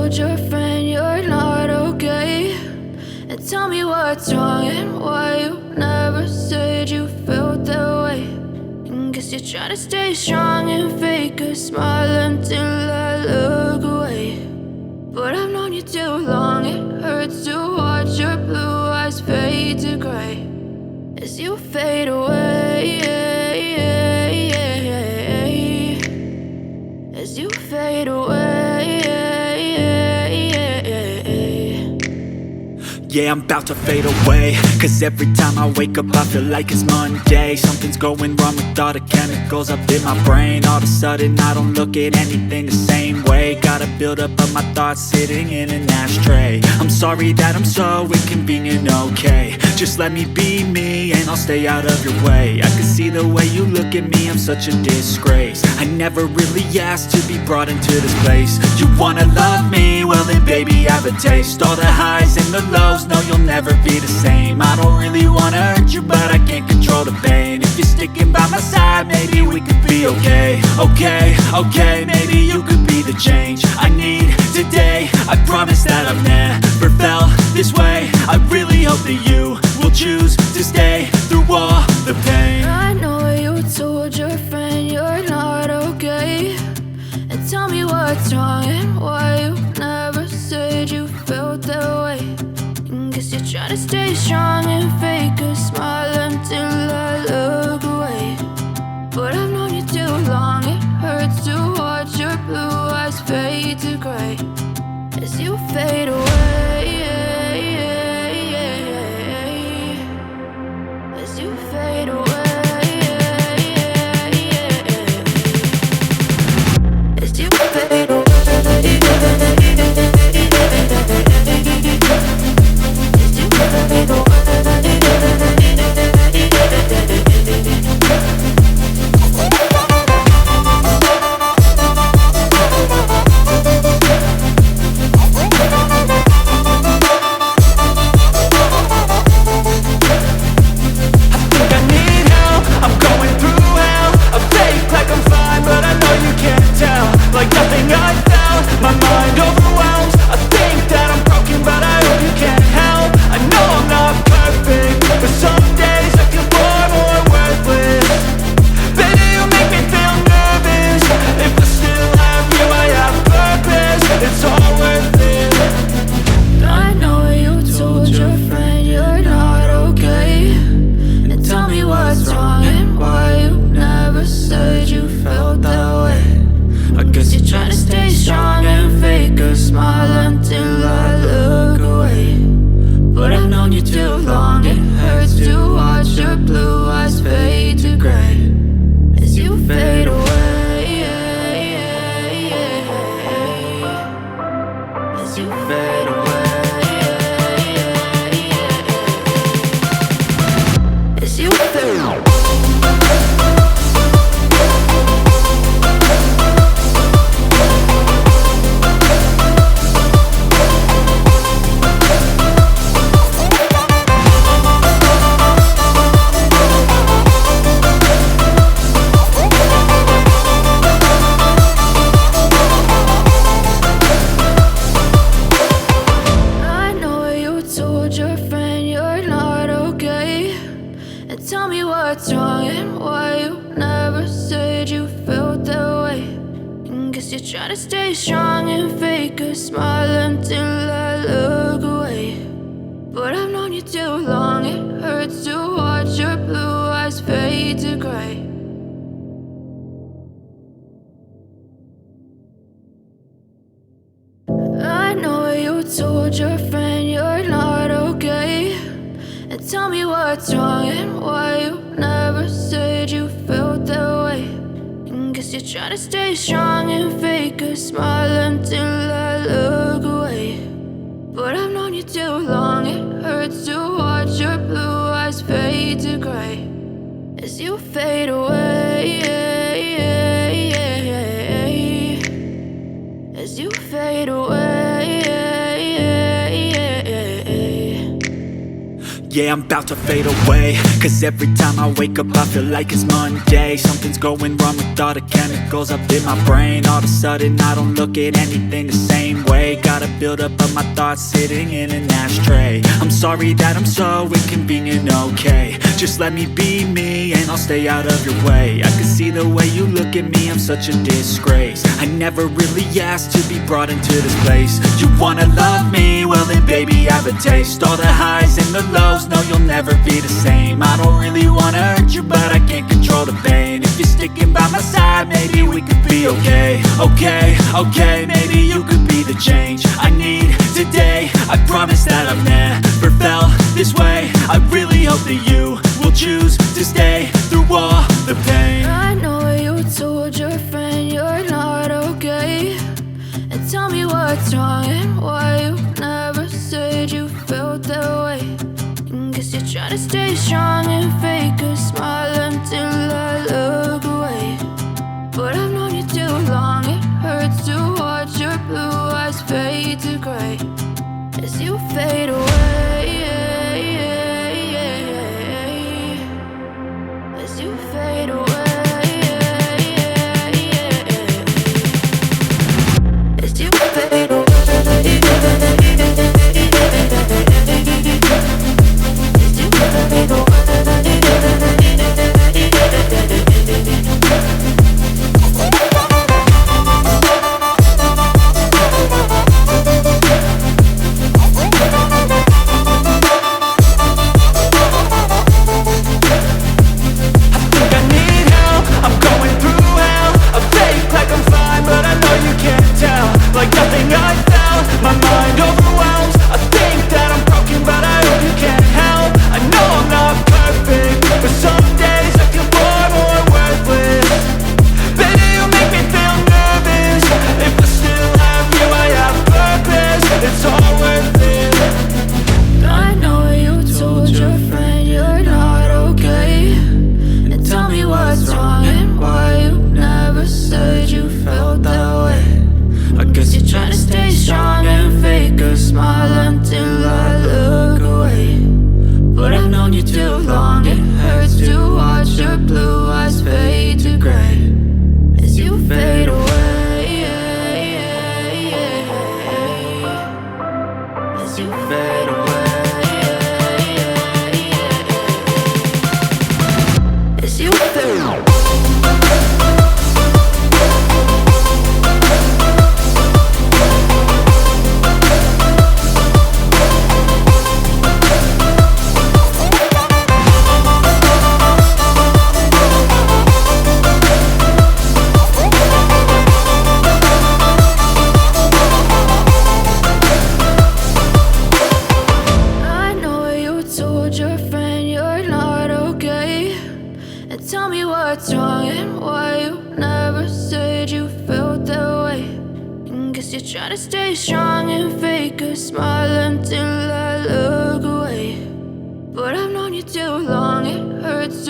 told your friend you're not okay, and tell me what's wrong and why you never said you felt that way. And guess you're trying to stay strong and fake a smile until I look away. But I've known you too long, it hurts to watch your blue eyes fade to gray as you fade away, as you fade away. Yeah, I'm about to fade away, cause every time I wake up I feel like it's Monday. Something's going wrong with all the chemicals up in my brain. All of a sudden I don't look at anything the same way. Got a build up of my thoughts sitting in an ashtray. I'm sorry that I'm so inconvenient, okay. Just let me be me and I'll stay out of your way. I can see the way you look at me, I'm such a disgrace. I never really asked to be brought into this place. You wanna love me? Well then baby have a taste. All the highs and the lows, no, you'll never be the same. I don't really wanna hurt you, but I can't control the pain. If you're sticking by my side, maybe we could be okay. Okay, maybe you could be the change I need today. I promise that I've never felt this way. I really hope that you will choose to stay through all the pain. I know you told your friend you're not okay, and tell me what's wrong and why you never said you felt that way. Guess you're trying to stay strong and fake a smile until I look away. But I've known you too long, it hurts to watch your blue eyes fade to gray as you fade away, as you fade away, as you fade away. Told your friend you're not okay, and tell me what's wrong and why you never said you felt that way. And guess you're trying to stay strong and fake a smile until I look away. But I've known you too long, it hurts to watch your blue eyes fade to gray as you fade away, as you fade away. Yeah, I'm about to fade away, cause every time I wake up I feel like it's Monday. Something's going wrong with all the chemicals up in my brain. All of a sudden I don't look at anything the same way. way. Got a buildup of my thoughts sitting in an ashtray. I'm sorry that I'm so inconvenient, okay. Just let me be me and I'll stay out of your way. I can see the way you look at me, I'm such a disgrace. I never really asked to be brought into this place. You wanna love me? Well then baby, have a taste. All the highs and the lows, no you'll never be the same. I don't really wanna hurt you, but I can't control the pain. If you're sticking by my side, maybe we could be okay. Okay, maybe you could be the change I need today. I promise that I've never felt this way. I really hope that you will choose to stay through all the pain. I know you told your friend you're not okay, and tell me what's wrong and why you never said you felt that way. And guess you're trying to stay strong and fake a smile until I look away. But I've known you too long, it hurts to watch your blue eyes fade to gray as you fade away. As you fade away. As you fade away. As you fade away. Like nothing I felt, my mind overwhelms. I think that I'm broken, but I hope you can't help. I know I'm not perfect, but some days I feel far more worthless. Baby, you make me feel nervous. If I still have you, I have purpose. It's all worth it. I know you told your friend you're not okay, and tell me what's wrong and why you never said you felt that way. I guess you're trying to stay strong and fake a smile until I look away. But I've known you too long, it hurts to watch your blue eyes fade to gray as you fade away. As you fade away. As you fade away. Tell me what's wrong and why you never said you felt that way. And guess you're trying to stay strong and fake a smile until I look away. But I've known you too long, it hurts